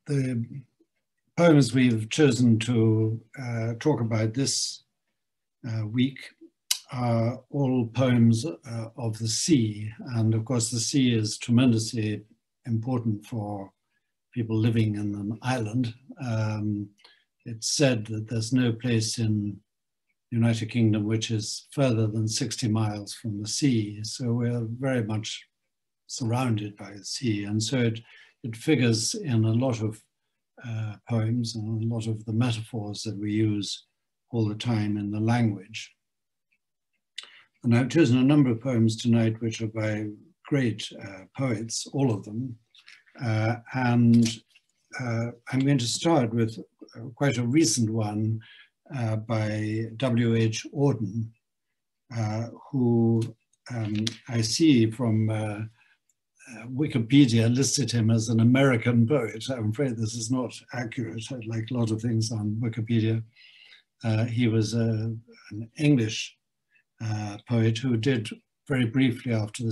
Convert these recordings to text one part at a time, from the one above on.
The poems we've chosen to talk about this week are all poems of the sea. And of course, the sea is tremendously important for people living in an island. It's said that there's no place in the United Kingdom which is further than 60 miles from the sea. So we're very much surrounded by the sea. And so it figures in a lot of poems and a lot of the metaphors that we use all the time in the language. And I've chosen a number of poems tonight which are by great poets, all of them. I'm going to start with quite a recent one by W.H. Auden, who I see from Wikipedia listed him as an American poet. I'm afraid this is not accurate, like a lot of things on Wikipedia. He was an English poet who did very briefly after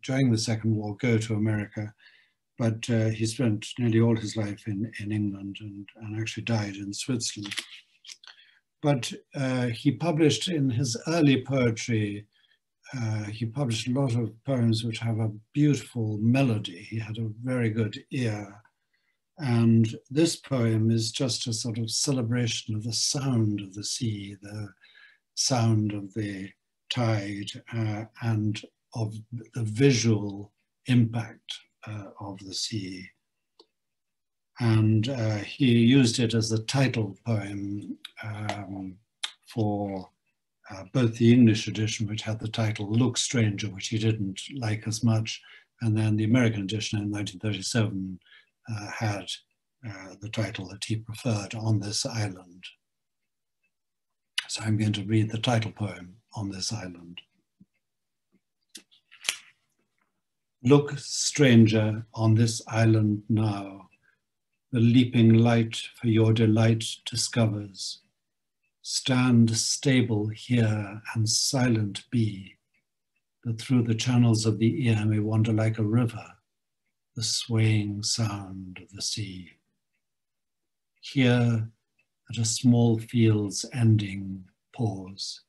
during the Second War go to America, but he spent nearly all his life in England and actually died in Switzerland. But he published in his early poetry, he published a lot of poems which have a beautiful melody. He had a very good ear. And this poem is just a sort of celebration of the sound of the sea, the sound of the tide, and of the visual impact of the sea. And he used it as a title poem for both the English edition, which had the title Look Stranger, which he didn't like as much, and then the American edition in 1937 had the title that he preferred, On This Island. So I'm going to read the title poem, On This Island. Look, stranger, on this island now, the leaping light for your delight discovers. Stand stable here and silent be, that through the channels of the ear may wander like a river, the swaying sound of the sea. Here, at a small field's ending, pause,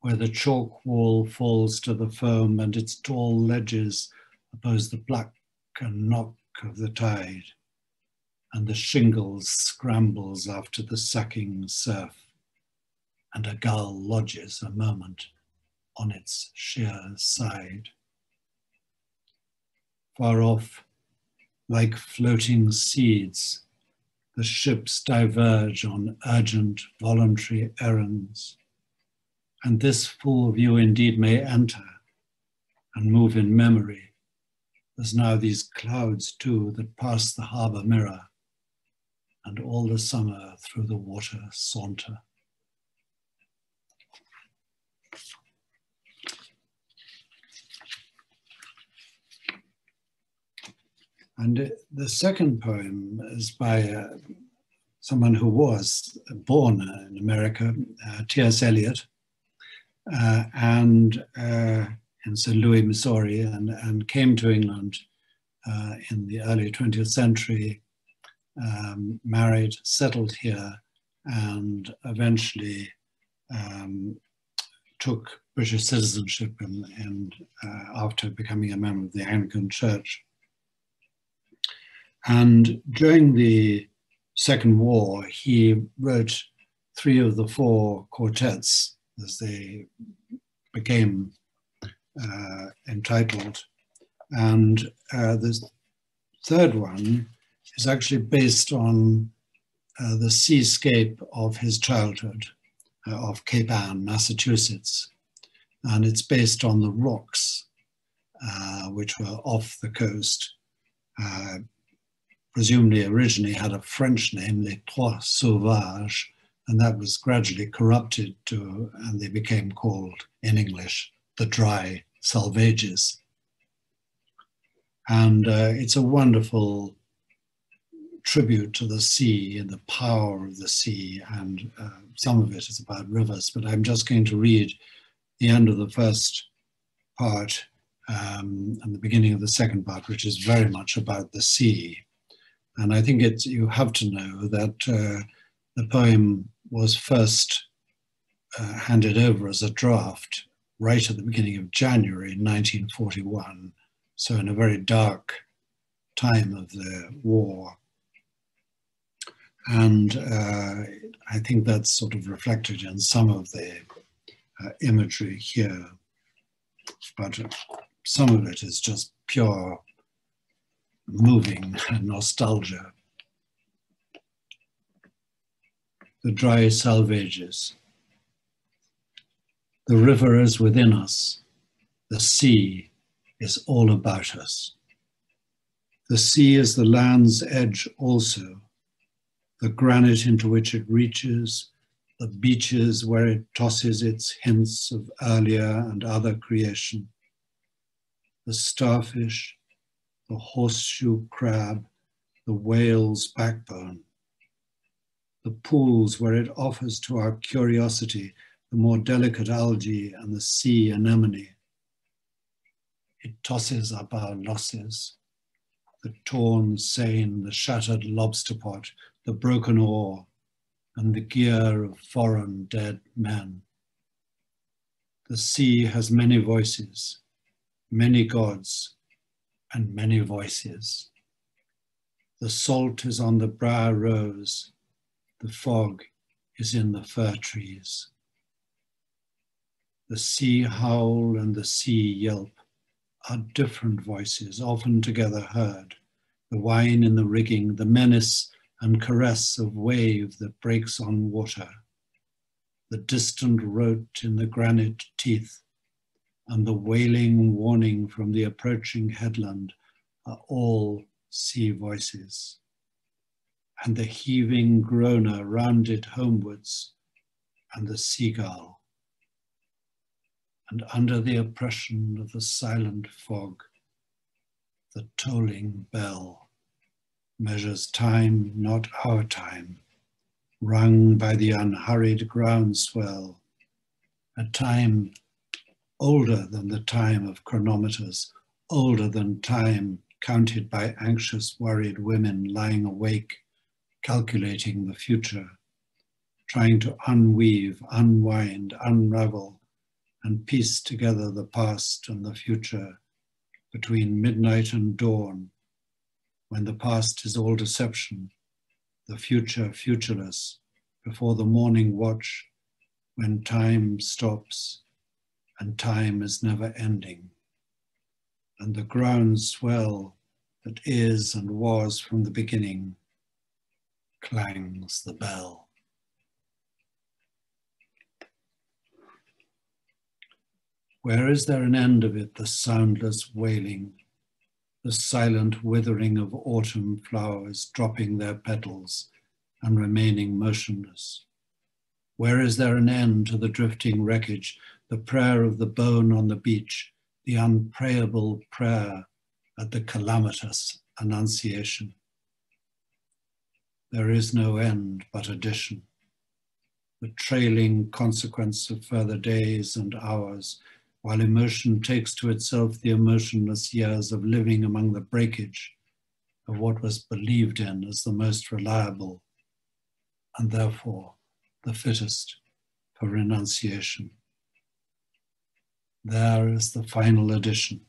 where the chalk wall falls to the foam and its tall ledges oppose the pluck and knock of the tide, and the shingles scrambles after the sucking surf, and a gull lodges a moment on its sheer side. Far off, like floating seeds, the ships diverge on urgent voluntary errands, and this full view indeed may enter and move in memory. There's now these clouds too that pass the harbour mirror, and all the summer through the water saunter. And the second poem is by someone who was born in America, T.S. Eliot, and in St. Louis, Missouri, and came to England in the early 20th century, married, settled here, and eventually took British citizenship after becoming a member of the Anglican Church. And during the Second War, he wrote 3 of the 4 quartets, as they became entitled. And the third one is actually based on the seascape of his childhood, of Cape Ann, Massachusetts. And it's based on the rocks, which were off the coast. Presumably originally had a French name, Les Trois Sauvages, and that was gradually corrupted and they became called, in English, the Dry Salvages. And it's a wonderful tribute to the sea and the power of the sea, and some of it is about rivers, but I'm just going to read the end of the first part and the beginning of the second part, which is very much about the sea. And I think you have to know that the poem was first handed over as a draft right at the beginning of January 1941, so in a very dark time of the war. And I think that's sort of reflected in some of the imagery here, but some of it is just pure moving nostalgia. The Dry Salvages. The river is within us. The sea is all about us. The sea is the land's edge also, the granite into which it reaches, the beaches where it tosses its hints of earlier and other creation, the starfish, the horseshoe crab, the whale's backbone, the pools where it offers to our curiosity the more delicate algae and the sea anemone. It tosses up our losses, the torn seine, the shattered lobster pot, the broken oar, and the gear of foreign dead men. The sea has many voices, many gods, and many voices. The salt is on the briar rose, the fog is in the fir trees. The sea howl and the sea yelp are different voices, often together heard. The whine in the rigging, the menace and caress of wave that breaks on water, the distant rote in the granite teeth, and the wailing warning from the approaching headland are all sea voices. And the heaving groaner rounded homewards, and the seagull. And under the oppression of the silent fog, the tolling bell measures time, not our time, rung by the unhurried groundswell, a time older than the time of chronometers, older than time counted by anxious, worried women lying awake, calculating the future, trying to unweave, unwind, unravel, and piece together the past and the future between midnight and dawn, when the past is all deception, the future futureless, before the morning watch, when time stops and time is never ending, and the groundswell that is and was from the beginning clangs the bell. Where is there an end of it, the soundless wailing, the silent withering of autumn flowers dropping their petals and remaining motionless? Where is there an end to the drifting wreckage, the prayer of the bone on the beach, the unprayable prayer at the calamitous annunciation? There is no end but addition, the trailing consequence of further days and hours, while emotion takes to itself the emotionless years of living among the breakage of what was believed in as the most reliable and therefore the fittest for renunciation. There is the final addition,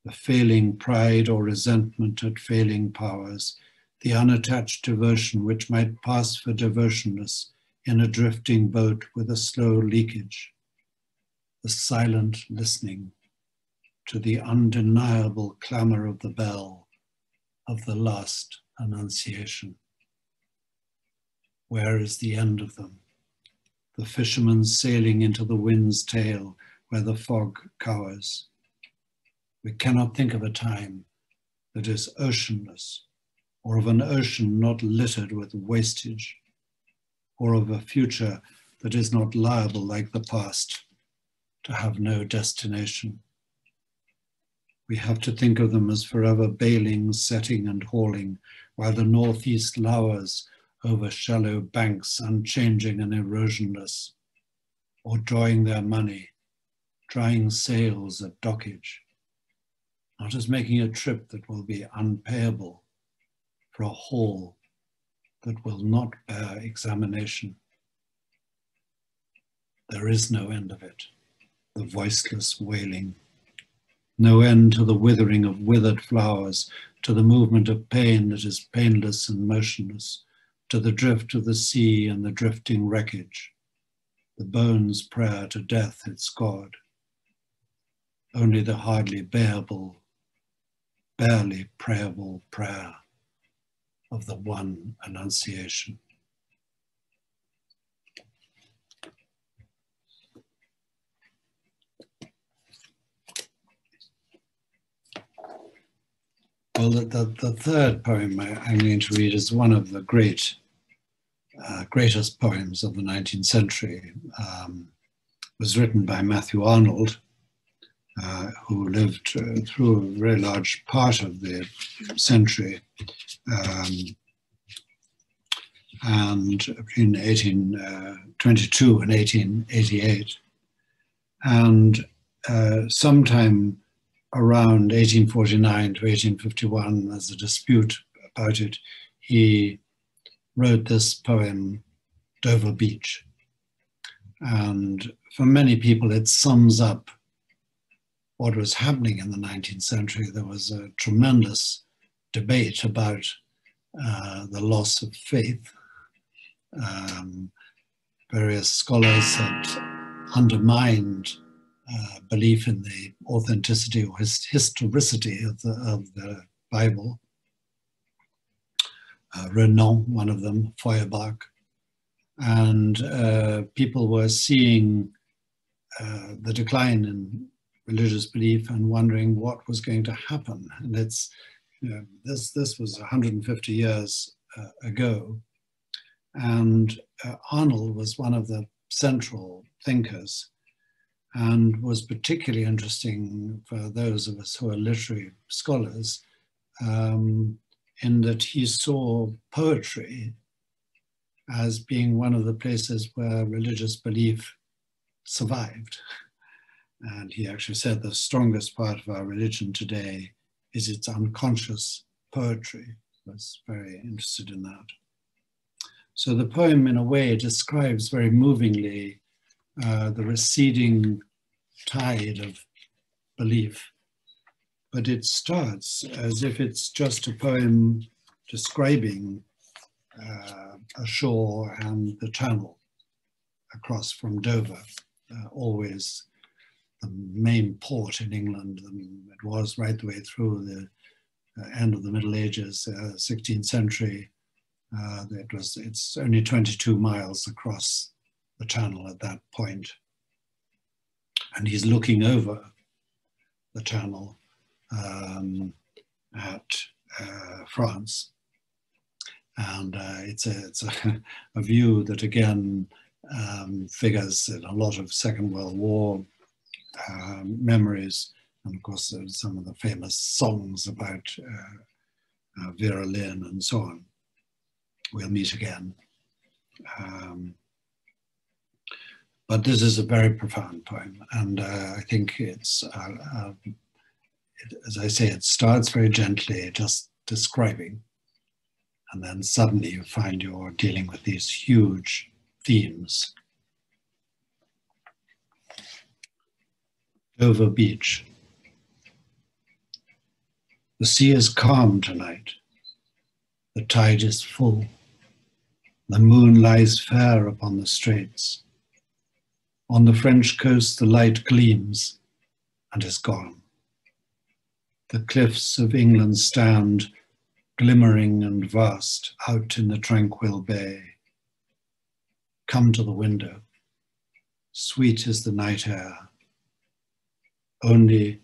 the failing pride or resentment at failing powers, the unattached devotion which might pass for devotionless in a drifting boat with a slow leakage, the silent listening to the undeniable clamor of the bell of the last annunciation. Where is the end of them? The fisherman sailing into the wind's tail where the fog cowers. We cannot think of a time that is oceanless, or of an ocean not littered with wastage, or of a future that is not liable like the past to have no destination. We have to think of them as forever bailing, setting and hauling, while the northeast lowers over shallow banks, unchanging and erosionless, or drawing their money, drying sails at dockage, not as making a trip that will be unpayable for a hall that will not bear examination. There is no end of it, the voiceless wailing. No end to the withering of withered flowers, to the movement of pain that is painless and motionless, to the drift of the sea and the drifting wreckage, the bone's prayer to death its God. Only the hardly bearable, barely prayable prayer of the one Annunciation. Well, the third poem I'm going to read is one of the greatest poems of the 19th century. Was written by Matthew Arnold, who lived through a very large part of the century, and between 1822 and 1888. And sometime around 1849 to 1851, there's a dispute about it, he wrote this poem, Dover Beach. And for many people, it sums up what was happening in the 19th century. There was a tremendous debate about the loss of faith. Various scholars had undermined belief in the authenticity or historicity of the Bible. Renan, one of them, Feuerbach, and people were seeing the decline in religious belief and wondering what was going to happen. And it's, this was 150 years ago, and Arnold was one of the central thinkers, and was particularly interesting for those of us who are literary scholars, in that he saw poetry as being one of the places where religious belief survived. And he actually said the strongest part of our religion today is its unconscious poetry. I was very interested in that. So the poem, in a way, describes very movingly the receding tide of belief, but it starts as if it's just a poem describing a shore and the channel across from Dover, always the main port in England. It was right the way through the end of the Middle Ages, 16th century. It's only 22 miles across the channel at that point. And he's looking over the channel at France. And it's a view that, again, figures in a lot of Second World War memories. And of course, there's some of the famous songs about Vera Lynn and so on. We'll meet again. But this is a very profound poem, and I think it's, as I say, it starts very gently, just describing, and then suddenly you find you're dealing with these huge themes. Dover Beach. The sea is calm tonight. The tide is full. The moon lies fair upon the straits. On the French coast, the light gleams and is gone. The cliffs of England stand glimmering and vast out in the tranquil bay. Come to the window. Sweet is the night air. Only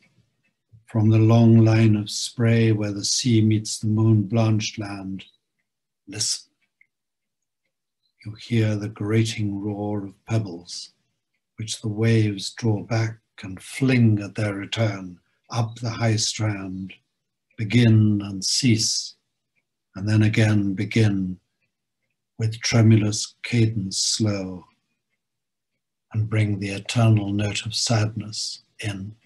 from the long line of spray where the sea meets the moon-blanched land, listen. You hear the grating roar of pebbles, which the waves draw back and fling at their return up the high strand, begin and cease, and then again begin with tremulous cadence slow, and bring the eternal note of sadness in.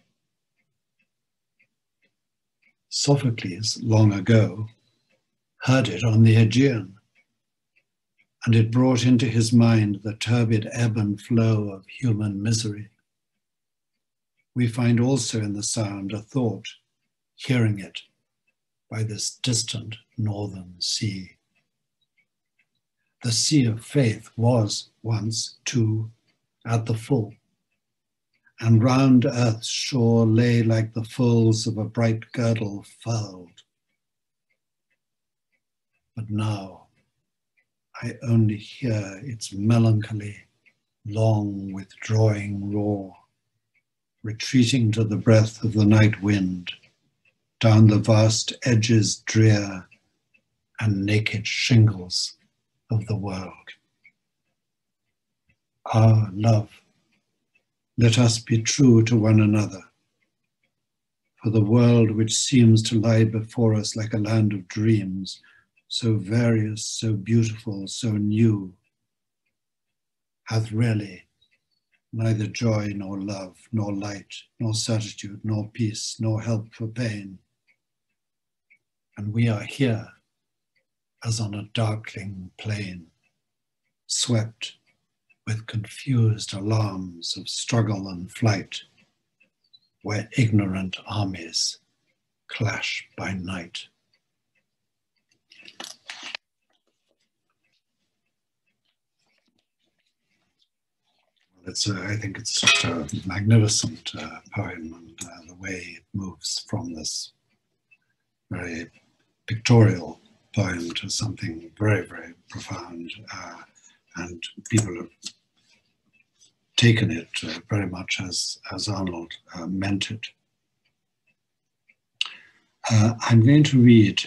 Sophocles, long ago, heard it on the Aegean, and it brought into his mind the turbid ebb and flow of human misery. We find also in the sound a thought, hearing it by this distant northern sea. The sea of faith was once, too, at the full, and round earth's shore lay like the folds of a bright girdle furled. But now I only hear its melancholy, long withdrawing roar, retreating to the breath of the night wind, down the vast edges drear and naked shingles of the world. Ah, love, let us be true to one another, for the world which seems to lie before us like a land of dreams, so various, so beautiful, so new, hath really neither joy nor love, nor light, nor certitude, nor peace, nor help for pain. And we are here as on a darkling plain, swept with confused alarms of struggle and flight, where ignorant armies clash by night. I think it's just a magnificent poem, and the way it moves from this very pictorial poem to something very, very profound, and people have taken it very much as Arnold meant it. I'm going to read,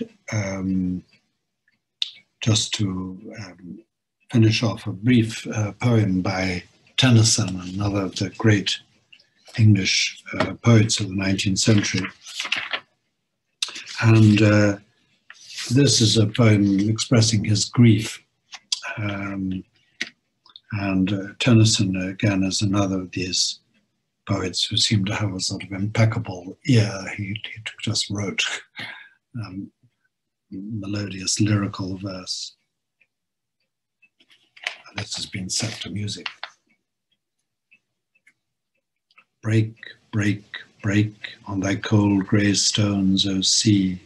just to finish off, a brief poem by Tennyson, another of the great English poets of the 19th century. And this is a poem expressing his grief. And Tennyson, again, is another of these poets who seem to have a sort of impeccable ear. He just wrote melodious lyrical verse. And this has been set to music. Break, break, break on thy cold grey stones, O sea,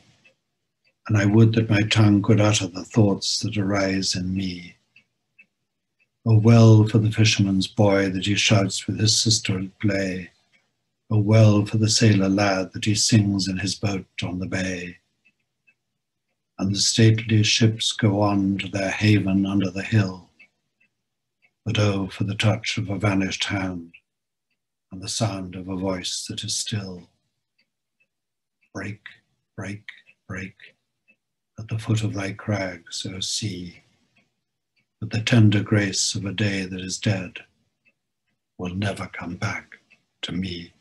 and I would that my tongue could utter the thoughts that arise in me. O well for the fisherman's boy that he shouts with his sister at play. O well for the sailor lad that he sings in his boat on the bay. And the stately ships go on to their haven under the hill. But oh, for the touch of a vanished hand, and the sound of a voice that is still. Break, break, break, at the foot of thy crags, O sea, but the tender grace of a day that is dead will never come back to me.